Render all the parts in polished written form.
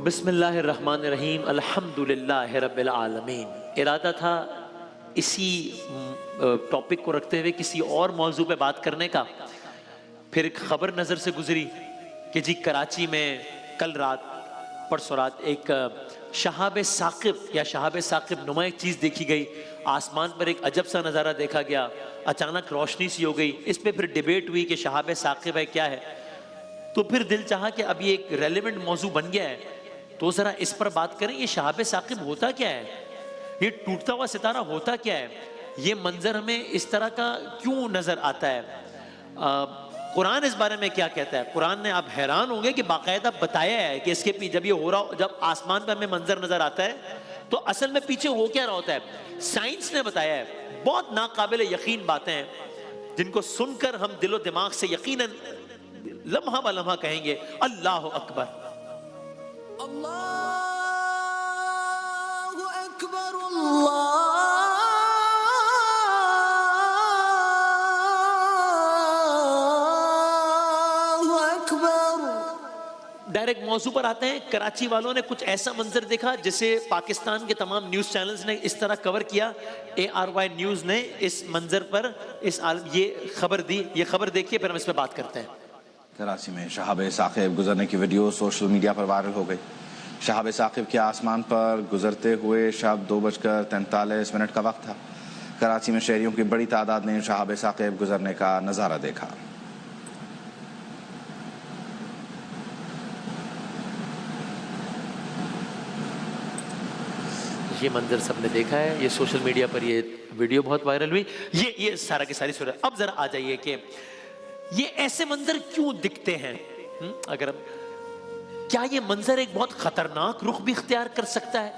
بسم اللہ الرحمن الرحیم، الحمدللہ رب العالمین۔ ارادہ تھا اسی ٹاپک کو رکھتے ہوئے کسی اور موضوع پہ بات کرنے کا، پھر ایک خبر نظر سے گزری کہ جی کراچی میں کل رات پرسوں رات ایک شہاب ثاقب یا شہاب ثاقب نما ایک چیز دیکھی گئی، آسمان پر ایک عجب سا نظارہ دیکھا گیا، اچانک روشنی سی ہو گئی۔ اس پہ پھر ڈیبیٹ ہوئی کہ شہاب ثاقب ہے کیا ہے، تو پھر دل چاہا کہ اب یہ ایک ریلیونٹ موضوع بن گیا ہے تو ذرا اس پر بات کریں۔ یہ شہاب ثاقب ہوتا کیا ہے، یہ ٹوٹتا ہوا ستارہ ہوتا کیا ہے، یہ منظر ہمیں اس طرح کا کیوں نظر آتا ہے، قرآن اس بارے میں کیا کہتا ہے۔ قرآن نے آپ حیران ہوں گے کہ باقاعدہ بتایا ہے کہ اس کے پیچھے جب یہ ہو رہا، جب آسمان پہ ہمیں منظر نظر آتا ہے تو اصل میں پیچھے ہو کیا رہا ہوتا ہے۔ سائنس نے بتایا ہے، بہت ناقابل یقین باتیں ہیں جن کو سن کر ہم دل و دماغ سے یقیناً لمحہ بہ لمحہ کہیں گے اللہ اکبر، اللہ اکبر، اللہ اکبر۔ ڈائریکٹ موضوع پر آتے ہیں۔ کراچی والوں نے کچھ ایسا منظر دیکھا جسے پاکستان کے تمام نیوز چینلز نے اس طرح کور کیا۔ ARY نیوز نے اس منظر پر یہ خبر دی، یہ خبر دیکھیے پھر ہم اس پہ بات کرتے ہیں۔ کراچی میں شہاب ثاقب گزرنے کی ویڈیو سوشل میڈیا پر وائرل ہو گئی۔ شہاب ثاقب کے آسمان پر گزرتے ہوئے شب 2:43 کا وقت تھا۔ کراچی میں شہریوں کی بڑی تعداد نے شہاب ثاقب گزرنے کا نظارہ دیکھا۔ یہ منظر سب نے دیکھا ہے، یہ سوشل میڈیا پر یہ ویڈیو بہت وائرل ہوئی۔ یہ سارا کی ساری صورت۔ اب ذرا آ جائیے کہ یہ ایسے منظر کیوں دکھتے ہیں، اگر کیا یہ منظر ایک بہت خطرناک رخ بھی اختیار کر سکتا ہے۔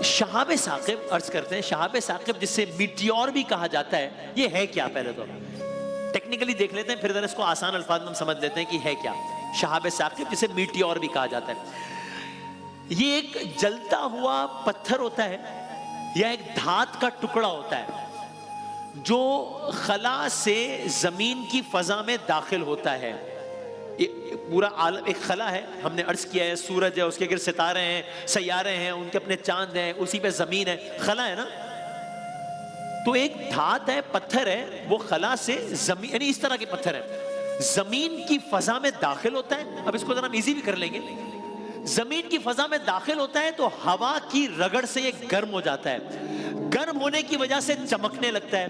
شہاب ثاقب عرض کرتے ہیں، شہاب ثاقب جسے میٹیور بھی کہا جاتا ہے، یہ ہے کیا؟ پہلے تو ٹیکنیکلی دیکھ لیتے ہیں، پھر ذرا اس کو آسان الفاظ میں ہم سمجھ لیتے ہیں کہ ہے کیا۔ شہاب ثاقب جسے میٹیور بھی کہا جاتا ہے، یہ ایک جلتا ہوا پتھر ہوتا ہے یا ایک دھات کا ٹکڑا ہوتا ہے جو خلا سے زمین کی فضا میں داخل ہوتا ہے۔ پورا عالم ایک خلا ہے، ہم نے عرض کیا ہے، سورج ہے، اس کے گرد ستارے ہیں، سیارے ہیں، ان کے اپنے چاند ہیں، اسی پہ زمین ہے، خلا ہے نا۔ تو ایک دھات ہے، پتھر ہے، وہ خلا سے زمین، یعنی اس طرح کے پتھر ہے، زمین کی فضا میں داخل ہوتا ہے۔ اب اس کو ذرا ہم ایزی بھی کر لیں گے، زمین کی فضا میں داخل ہوتا ہے تو ہوا کی رگڑ سے یہ گرم ہو جاتا ہے، گرم ہونے کی وجہ سے چمکنے لگتا ہے،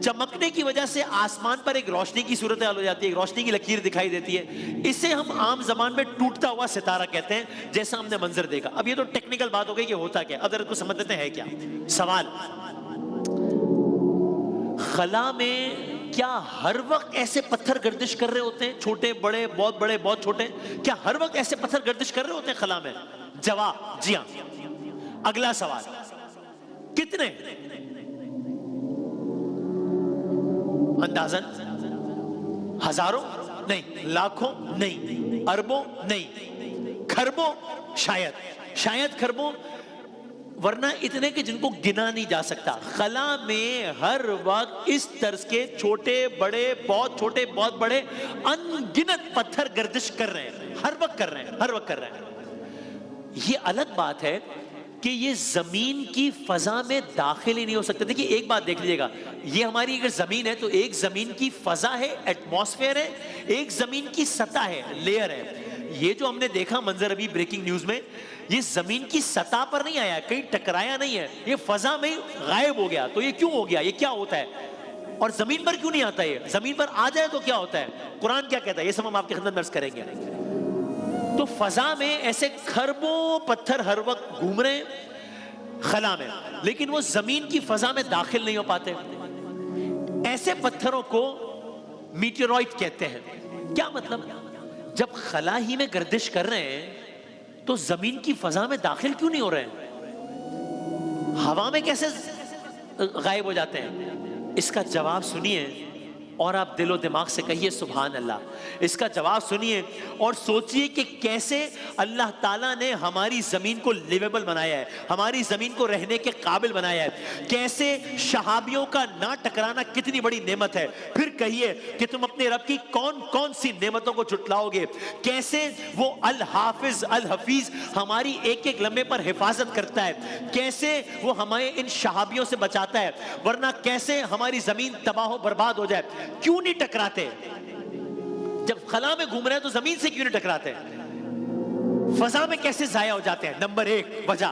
چمکنے کی وجہ سے آسمان پر ایک روشنی کی صورتحال ہو جاتی ہے، ایک روشنی کی لکیر دکھائی دیتی ہے۔ اسے ہم عام زبان میں ٹوٹتا ہوا ستارہ کہتے ہیں، جیسا ہم نے منظر دیکھا۔ اب یہ تو ٹیکنیکل بات ہو گئی کہ ہوتا کیا، اب ذرا کو سمجھ لیتے ہیں کیا۔ سوال، خلا میں کیا ہر وقت ایسے پتھر گردش کر رہے ہوتے ہیں، چھوٹے بڑے، بہت چھوٹے، کیا ہر وقت ایسے پتھر گردش کر رہے ہوتے ہیں خلا میں؟ جواب جی ہاں۔ اگلا سوال، کتنے؟ اندازن ہزاروں نہیں، لاکھوں نہیں، اربوں نہیں، کھربوں شاید کھربوں، ورنہ اتنے کہ جن کو گنا نہیں جا سکتا۔ خلا میں ہر وقت اس طرز کے چھوٹے بڑے، بہت چھوٹے بہت بڑے، ان گنت پتھر گردش کر رہے ہیں، ہر وقت کر رہے ہیں۔ یہ الگ بات ہے کہ یہ زمین کی فضا میں داخل ہی نہیں ہو سکتے۔ دیکھیے ایک بات دیکھ لیجیے گا، یہ ہماری اگر زمین ہے تو ایک زمین کی فضا ہے، ایٹماسفیئر ہے، ایک زمین کی سطح ہے، لیئر ہے۔ یہ جو ہم نے دیکھا منظر ابھی بریکنگ نیوز میں، یہ زمین کی سطح پر نہیں آیا، کہیں ٹکرایا نہیں ہے، یہ فضا میں غائب ہو گیا۔ تو یہ کیوں ہو گیا، یہ کیا ہوتا ہے، اور زمین پر کیوں نہیں آتا؟ یہ زمین پر آ جائے تو کیا ہوتا ہے، قرآن کیا کہتا ہے، یہ سب ہم آپ کی خدمت میں عرض کریں گے۔ تو فضا میں ایسے کھربوں پتھر ہر وقت گھوم رہے ہیں خلا میں، لیکن وہ زمین کی فضا میں داخل نہیں ہو پاتے۔ ایسے پتھروں کو میٹیورائٹ کہتے ہیں۔ کیا مطلب؟ جب خلا ہی میں گردش کر رہے ہیں تو زمین کی فضا میں داخل کیوں نہیں ہو رہے ہیں، ہوا میں کیسے غائب ہو جاتے ہیں؟ اس کا جواب سنیے، اور آپ دل و دماغ سے کہیے سبحان اللہ. اس کا جواب سنیے اور سوچئے کہ کیسے اللہ تعالیٰ نے ہماری زمین کو لیویبل بنایا ہے, ہماری زمین کو رہنے کے قابل بنایا ہے. کیسے شہابیوں کا نہ ٹکرانا کتنی بڑی نعمت ہے. پھر کہیے کہ تم اپنے رب کی کون کون سی نعمتوں کو جھٹلاؤ گے. کیسے وہ الحافظ الحفیظ ہماری ایک ایک لمحے پر حفاظت کرتا ہے. کیسے وہ ہمیں ان شہابیوں سے بچاتا ہے, ورنہ کیسے ہماری زمین تباہ و برباد ہو جائے. کیوں نہیں ٹکراتے؟ جب خلا میں گھوم رہے ہیں تو زمین سے کیوں نہیں ٹکراتے؟ فضا میں کیسے ضائع ہو جاتے ہیں؟ نمبر ایک وجہ,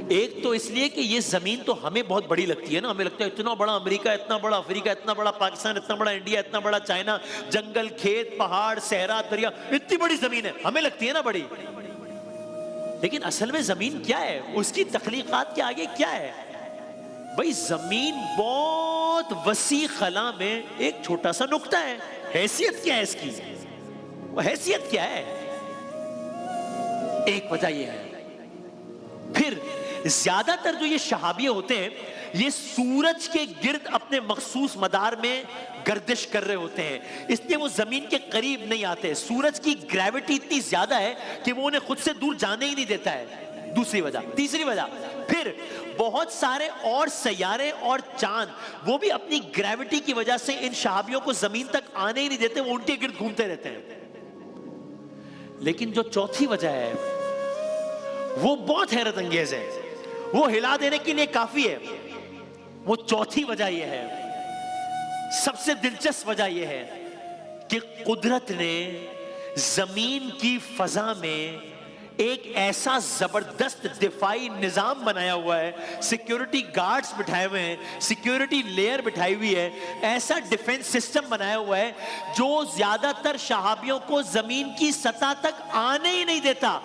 ایک تو اس لیے کہ یہ زمین تو ہمیں بہت بڑی لگتی ہے نا. ہمیں لگتا ہے اتنا بڑا امریکہ, اتنا بڑا افریقہ, اتنا بڑا پاکستان, اتنا بڑا انڈیا, اتنا بڑا چائنا, جنگل, کھیت, پہاڑ, صحرا, دریا, اتنی بڑی زمین ہے, ہمیں لگتی ہے نا بڑی. لیکن اصل میں زمین کیا ہے؟ اس کی تخلیقات کے آگے کیا ہے بھئی؟ زمین بہت وسیع خلا میں ایک چھوٹا سا نقطہ ہے. حیثیت کیا ہے اس کی؟ وہ حیثیت کیا ہے؟ ایک وجہ یہ ہے. پھر زیادہ تر جو یہ شہابیہ ہوتے ہیں یہ سورج کے گرد اپنے مخصوص مدار میں گردش کر رہے ہوتے ہیں, اس لیے وہ زمین کے قریب نہیں آتے. سورج کی گریوٹی اتنی زیادہ ہے کہ وہ انہیں خود سے دور جانے ہی نہیں دیتا ہے. دوسری وجہ. تیسری وجہ, پھر بہت سارے اور سیارے اور چاند وہ بھی اپنی گریوٹی کی وجہ سے ان شہابیوں کو زمین تک آنے ہی نہیں دیتے, وہ ان کے گرد گھومتے رہتے ہیں. لیکن جو چوتھی وجہ ہے وہ بہت حیرت انگیز ہے, وہ ہلا دینے کے لیے کافی ہے. وہ چوتھی وجہ یہ ہے, سب سے دلچسپ وجہ یہ ہے کہ قدرت نے زمین کی فضا میں ایک ایسا زبردست دفاعی نظام بنایا ہوا ہے, سیکیورٹی گارڈز بٹھائے ہوئے ہیں, سیکیورٹی لیئر بٹھائی ہوئی ہے, ایسا ڈیفنس سسٹم بنایا ہوا ہے جو زیادہ تر شہابیوں کو زمین کی سطح تک آنے ہی نہیں دیتا.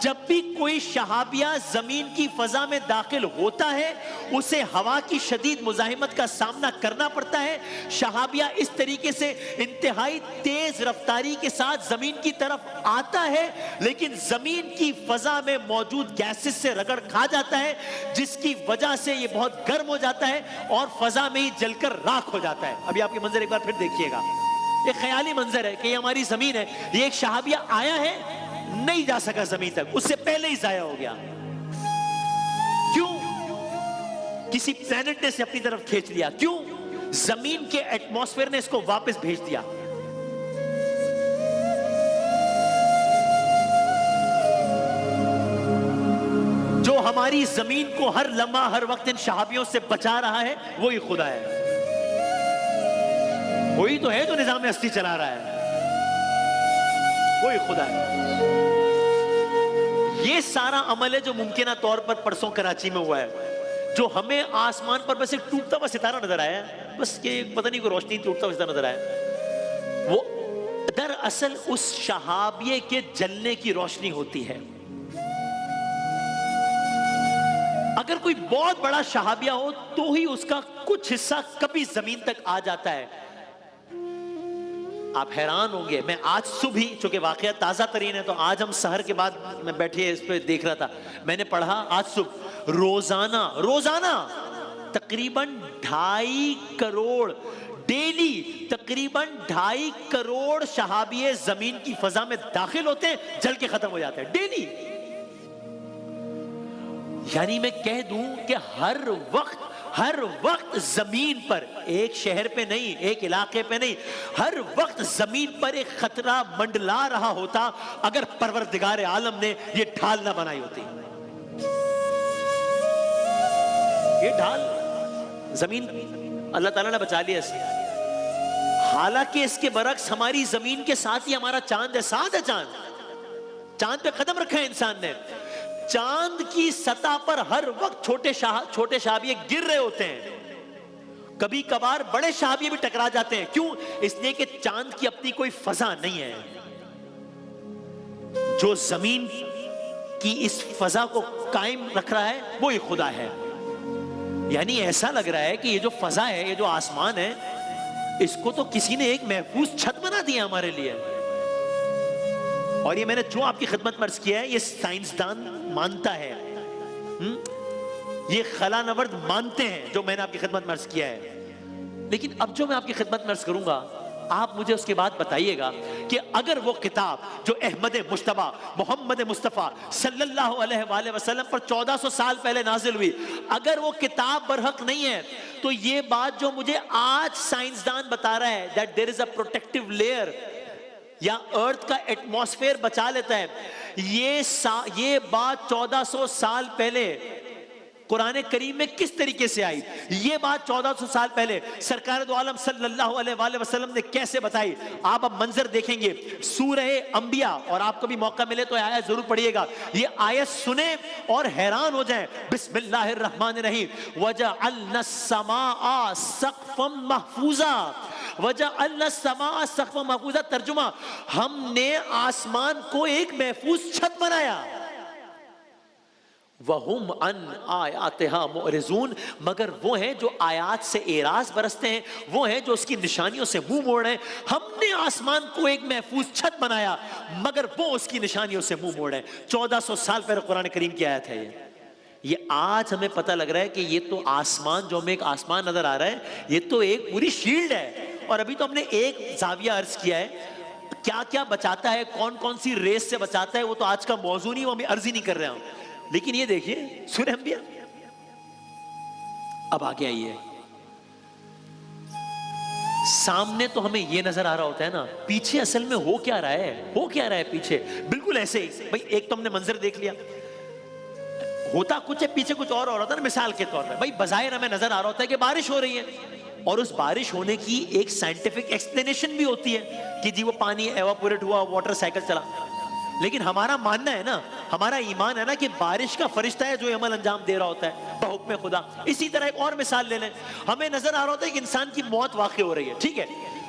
جب بھی کوئی شہابیہ زمین کی فضا میں داخل ہوتا ہے اسے ہوا کی شدید مزاحمت کا سامنا کرنا پڑتا ہے. شہابیہ اس طریقے سے انتہائی تیز رفتاری کے ساتھ زمین کی طرف آتا ہے, لیکن زمین کی فضا میں موجود گیسز سے رگڑ کھا جاتا ہے, جس کی وجہ سے یہ بہت گرم ہو جاتا ہے اور فضا میں ہی جل کر راکھ ہو جاتا ہے. ابھی آپ یہ منظر ایک بار پھر دیکھیے گا, یہ خیالی منظر ہے کہ یہ ہماری زمین ہے. یہ ایک شہابیہ آیا ہے, نہیں جا سکا زمین تک, اس سے پہلے ہی ضائع ہو گیا. کیوں؟ کسی پلانٹ نے اسے اپنی طرف کھینچ لیا. کیوں؟ زمین کے ایٹماسفیئر نے اس کو واپس بھیج دیا. جو ہماری زمین کو ہر لمحہ ہر وقت ان شہابیوں سے بچا رہا ہے وہی خدا ہے. وہی تو ہے جو نظام ہستی چلا رہا ہے, وہی خدا ہے. یہ سارا عمل ہے جو ممکنہ طور پر پرسوں کراچی میں ہوا ہے, جو ہمیں آسمان پر بس ایک ٹوٹتا ہوا ستارہ نظر آیا ہے, بس کہ پتہ نہیں کوئی روشنی ٹوٹتا ہوا ستارہ نظر آیا, وہ دراصل اس شہابیے کے جلنے کی روشنی ہوتی ہے. اگر کوئی بہت بڑا شہابیہ ہو تو ہی اس کا کچھ حصہ کبھی زمین تک آ جاتا ہے. آپ حیران ہوں گے, میں آج صبح ہی, چونکہ واقعہ تازہ ترین ہے تو آج ہم سحر کے بعد میں بیٹھے اس پہ دیکھ رہا تھا, میں نے پڑھا آج صبح روزانہ تقریباً 2.5 کروڑ ڈیلی تقریباً 2.5 کروڑ شہابیے زمین کی فضا میں داخل ہوتے ہیں, جل کے ختم ہو جاتے ہیں ڈیلی. یعنی میں کہہ دوں کہ ہر وقت زمین پر, ایک شہر پہ نہیں, ایک علاقے پہ نہیں, ہر وقت زمین پر ایک خطرہ منڈلا رہا ہوتا اگر پروردگار عالم نے یہ ڈھال نہ بنائی ہوتی. یہ ڈھال زمین اللہ تعالیٰ نے بچا لیا اسے. حالانکہ اس کے برعکس ہماری زمین کے ساتھ ہی ہمارا چاند ہے, ساتھ ہے چاند پہ قدم رکھا ہے انسان نے. چاند کی سطح پر ہر وقت چھوٹے شہابیے گر رہے ہوتے ہیں, کبھی کبھار بڑے شہابیے بھی ٹکرا جاتے ہیں. کیوں؟ اس لیے کہ چاند کی اپنی کوئی فضا نہیں ہے. جو زمین کی اس فضا کو قائم رکھ رہا ہے وہی خدا ہے. یعنی ایسا لگ رہا ہے کہ یہ جو فضا ہے, یہ جو آسمان ہے, اس کو تو کسی نے ایک محفوظ چھت بنا دیا ہمارے لیے. اور یہ میں نے جو آپ کی خدمت میں عرض کیا ہے یہ سائنسدان مانتا ہے, یہ خلا نورد مانتے ہیں جو میں نے آپ کی خدمت میں عرض کیا ہے. لیکن اب جو میں آپ کی خدمت میں عرض کروں گا آپ مجھے اس کے بعد بتائیے گا کہ اگر وہ کتاب جو احمد مجتبیٰ محمد مصطفیٰ صلی اللہ علیہ وآلہ وسلم پر 1400 سال پہلے نازل ہوئی، اگر وہ کتاب برحق نہیں ہے تو یہ بات جو مجھے آج سائنسدان بتا رہا ہے that there is a protective layer یا ارتھ کا ایٹماسفیئر بچا لیتا ہے، یہ بات 1400 سال پہلے قرآن کریم میں کس طریقے سے آئی؟ یہ بات 1400 سال پہلے سرکار دو عالم صلی اللہ علیہ وآلہ وسلم نے کیسے بتائی؟ آپ اب منظر دیکھیں گے سورہ انبیاء، اور آپ کو بھی موقع ملے تو آیت ضرور پڑھیے گا، یہ آیت سنیں اور حیران ہو جائیں۔ بسم اللہ الرحمن الرحیم وَجَعَلْنَا السَّمَاءَ سَقْفًا مَحْفُوظًا، وَجَعَلْنَا السَّمَاءَ سَقْفًا مَحْفُوظًا، ترجمہ ہم نے آسمان کو ایک محفوظ چھت بنایا۔ وَهُمْ عَنْ آیَاتِهَا مُعْرِضُونَ، مگر وہ ہیں جو آیات سے اعراض برستے ہیں، وہ ہیں جو اس کی نشانیوں سے منہ موڑ رہے ہیں۔ ہم نے آسمان کو ایک محفوظ چھت بنایا مگر وہ اس کی نشانیوں سے منہ موڑ رہے ہیں۔ 1400 سال پہلے قرآن کریم کی آیت ہے یہ آج ہمیں پتہ لگ رہا ہے کہ یہ تو آسمان جو ہمیں ایک آسمان نظر آ رہا ہے یہ تو ایک پوری شیلڈ ہے، اور ابھی تو ہم نے ایک زاویہ عرض کیا ہے، کیا کیا بچاتا ہے، کون کون سی ریس سے بچاتا ہے، وہ تو آج کا موضوع نہیں، وہ ہمیں عرض ہی نہیں کر رہے ہوں۔ لیکن یہ دیکھیے سورہ انبیاء، اب آگے آئیے، سامنے تو ہمیں یہ نظر آ رہا ہوتا ہے نا، پیچھے اصل میں ہو کیا رہا ہے، ہو کیا رہا ہے پیچھے؟ بالکل ایسے ہی بھائی، ایک تو ہم نے منظر دیکھ لیا، ہوتا کچھ ہے پیچھے کچھ اور ہو رہا تھا نا، مثال کے طور پر بھائی بظاہر ہمیں نظر آ رہا ہوتا ہے کہ بارش ہو رہی ہے، اور اس بارش ہونے کی ایک سائنٹیفک ایکسپلینیشن بھی ہوتی ہے کہ جی وہ پانی ایواپوریٹ ہوا، واٹر سائیکل چلا، لیکن ہمارا ماننا ہے نا، ہمارا ایمان ہے نا کہ بارش کا فرشتہ ہے جو عمل انجام دے رہا ہوتا ہے بحکم خدا۔ اسی طرح ایک اور مثال لے لیں، ہمیں نظر آ رہا ہوتا ہے کہ انسان کی موت واقع ہو رہی ہے، ٹھیک ہے،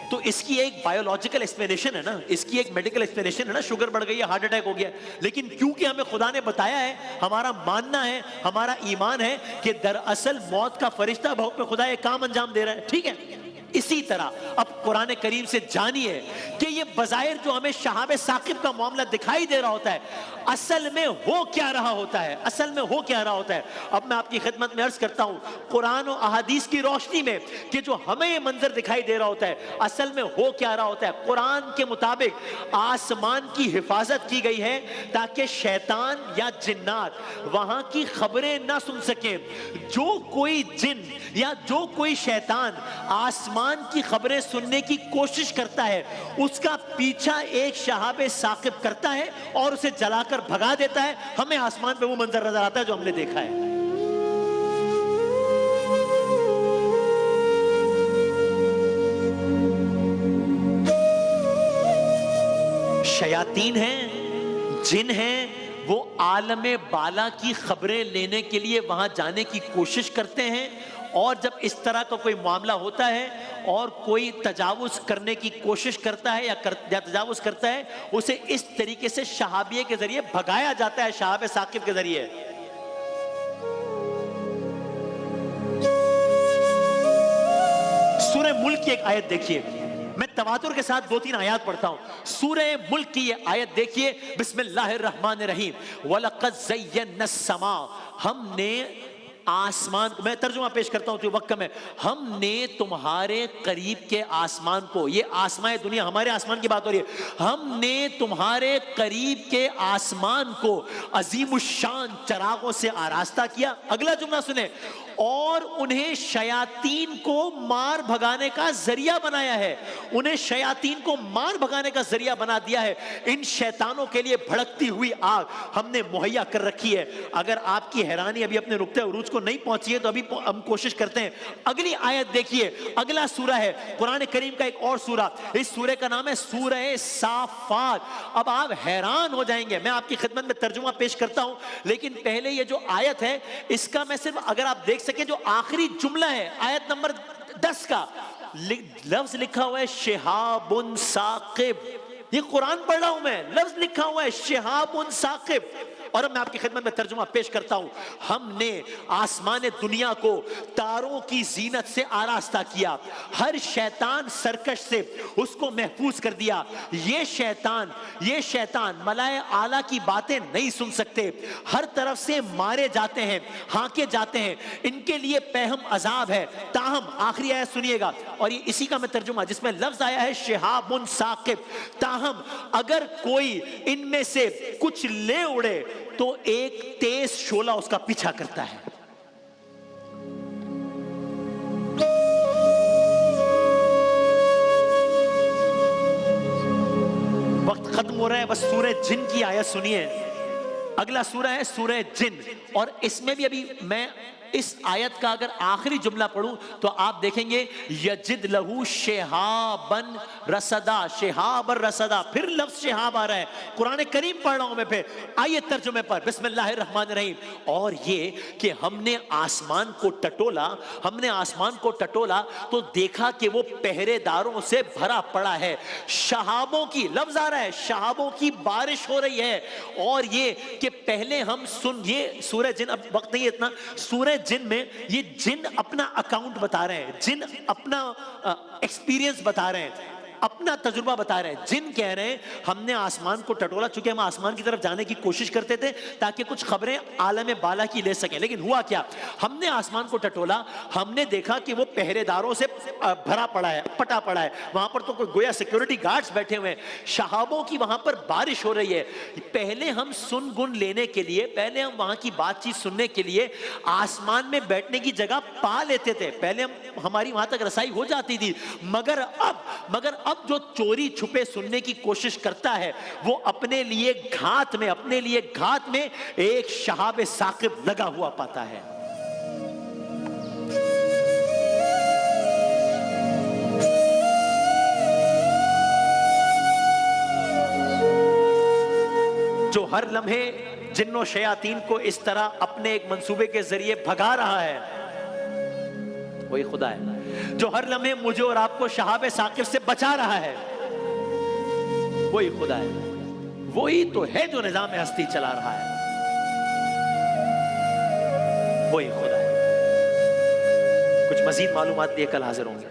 تو اس کی ایک بایولوجیکل ایکسپلینیشن ہے نا، اس کی ایک میڈیکل ایکسپلینیشن ہے نا، شوگر بڑھ گئی ہے، ہارٹ اٹیک ہو گیا، لیکن کیونکہ ہمیں خدا نے بتایا ہے، ہمارا ماننا ہے، ہمارا ایمان ہے کہ دراصل موت کا فرشتہ بحکم خدا ایک کام انجام دے رہا ہے، ٹھیک ہے۔ اسی طرح اب قرآن کریم سے جانیے کہ یہ بظاہر جو ہمیں شہاب ثاقب کا معاملہ دکھائی دے رہا ہوتا ہے اصل میں ہو کیا رہا ہوتا ہے، اصل میں ہو کیا رہا ہوتا ہے۔ اب میں آپ کی خدمت میں عرض کرتا ہوں قرآن و احادیث کی روشنی میں کہ جو ہمیں یہ منظر دکھائی دے رہا ہوتا ہے اصل میں ہو کیا رہا ہوتا ہے۔ قرآن کے مطابق آسمان کی حفاظت کی گئی ہے تاکہ شیطان یا جنات وہاں کی خبریں نہ سن سکیں۔ جو کوئی جن یا جو کوئی شیطان آسمان کی خبریں سننے کی کوشش کرتا ہے اس کا پیچھا ایک شہاب ثاقب کرتا ہے اور اسے جلا کر بھگا دیتا ہے۔ ہمیں آسمان پہ وہ منظر نظر آتا ہے جو ہم نے دیکھا ہے۔ شیاطین ہیں، جن ہیں، وہ عالم بالا کی خبریں لینے کے لیے وہاں جانے کی کوشش کرتے ہیں، اور جب اس طرح کا کوئی معاملہ ہوتا ہے اور کوئی تجاوز کرنے کی کوشش کرتا ہے یا تجاوز کرتا ہے اسے اس طریقے سے شہابیے کے ذریعے بھگایا جاتا ہے، شہاب ثاقب کے ذریعے۔ سورہ ملک کی ایک آیت دیکھیے، میں تواتر کے ساتھ 2-3 آیات پڑھتا ہوں۔ سورہ ملک کی یہ آیت دیکھیے، بسم اللہ الرحمن الرحیم وَلَقَدْ زَيَّنَّا السَّمَاءَ، ہم نے آسمان کو، میں ترجمہ پیش کرتا ہوں تو وقت کم ہے، ہم نے تمہارے قریب کے آسمان کو، یہ آسمان دنیا ہمارے آسمان کی بات ہو رہی ہے، ہم نے تمہارے قریب کے آسمان کو عظیم الشان چراغوں سے آراستہ کیا۔ اگلا جملہ سنیں، اور انہیں شیاطین کو مار بھگانے کا ذریعہ بنایا ہے، انہیں شیاطین کو مار بھگانے کا ذریعہ بنا دیا ہے۔ ان شیطانوں کے لیے بھڑکتی ہوئی آگ ہم نے مہیا کر رکھی ہے۔ اگر آپ کی حیرانی ابھی اپنے نقطہ عروج کو نہیں پہنچی ہے تو ابھی ہم کوشش کرتے ہیں۔ اگلی آیت دیکھیے، اگلا سورہ ہے قرآن کریم کا ایک اور سورہ، اس سورہ کا نام ہے سورہ صافات۔ اب آپ حیران ہو جائیں گے، میں آپ کی خدمت میں ترجمہ پیش کرتا ہوں، لیکن پہلے یہ جو آیت ہے اس کا میں صرف اگر آپ دیکھ سکیں جو آخری جملہ ہے آیت نمبر 10 کا لفظ لکھا ہوا ہے شہاب ثاقب، یہ قرآن پڑھ رہا ہوں میں، لفظ لکھا ہوا ہے شہاب ثاقب۔ اور اب میں آپ کی خدمت میں ترجمہ پیش کرتا ہوں. ہم نے آسمان دنیا کو تاروں کی زینت سے آراستہ کیا, ہر شیطان سرکش سے اس کو محفوظ کر دیا. یہ شیطان ملائے اعلیٰ کی باتیں نہیں سن سکتے, ہر طرف سے مارے جاتے ہیں, ہانکے جاتے ہیں, ان کے لیے پہم عذاب ہے. تاہم آخری آیت سنیے گا, اور یہ اسی کا میں ترجمہ جس میں لفظ آیا ہے شہاب ثاقب, تاہم اگر کوئی ان میں سے کچھ لے اڑے تو ایک تیز شعلہ اس کا پیچھا کرتا ہے. وقت ختم ہو رہا ہے, بس سورہ جن کی آیت سنیے. اگلا سورہ ہے سورہ جن, اور اس میں بھی ابھی میں اس آیت کا اگر آخری جملہ پڑھوں تو آپ دیکھیں گے یجد لہو شہابن رصدا, شہاب الرصدا, پھر لفظ شہاب آ رہا ہے. قرآن کریم پڑھ رہا ہوں میں پھر, آئیے ترجمے پر. بسم اللہ الرحمن الرحیم. اور یہ کہ ہم نے آسمان کو ٹٹولا تو دیکھا کہ وہ پہرے داروں سے بھرا پڑا ہے. شہابوں کی لفظ آ رہا ہے, شہابوں کی بارش ہو رہی ہے. اور یہ کہ پہلے ہم یہ سورہ جن, اب وقت نہیں اتنا, سورہ جن میں یہ جن اپنا اکاؤنٹ بتا رہے ہیں, جن اپنا ایکسپیرینس بتا رہے ہیں, اپنا تجربہ بتا رہے ہیں. جن کہہ رہے ہیں ہم نے آسمان کو ٹٹولا, چونکہ ہم آسمان کی طرف جانے کی کوشش کرتے تھے تاکہ کچھ خبریں عالم بالا کی لے سکیں, لیکن ہوا کیا, ہم نے آسمان کو ٹٹولا, ہم نے دیکھا کہ وہ پہرے داروں سے بھرا پڑا ہے, پٹا پڑا ہے. وہاں پر تو کوئی گویا سیکیورٹی گارڈز بیٹھے ہوئے ہیں, شہابوں کی وہاں پر بارش ہو رہی ہے. پہلے ہم سن گن لینے کے لیے, پہلے ہم وہاں کی بات چیت سننے کے لیے آسمان میں بیٹھنے کی جگہ پا لیتے تھے, پہلے ہماری وہاں تک رسائی ہو جاتی تھی. مگر اب جو چوری چھپے سننے کی کوشش کرتا ہے وہ اپنے لیے گھات میں ایک شہاب ثاقب لگا ہوا پاتا ہے. جو ہر لمحے جن و شیاطین کو اس طرح اپنے ایک منصوبے کے ذریعے بھگا رہا ہے, وہی خدا ہے. جو ہر لمحے مجھے اور آپ کو شہاب ثاقب سے بچا رہا ہے, وہی خدا ہے. وہی تو ہے جو نظام ہستی چلا رہا ہے, وہی خدا ہے. کچھ مزید معلومات لیے کل حاضر ہوں گے.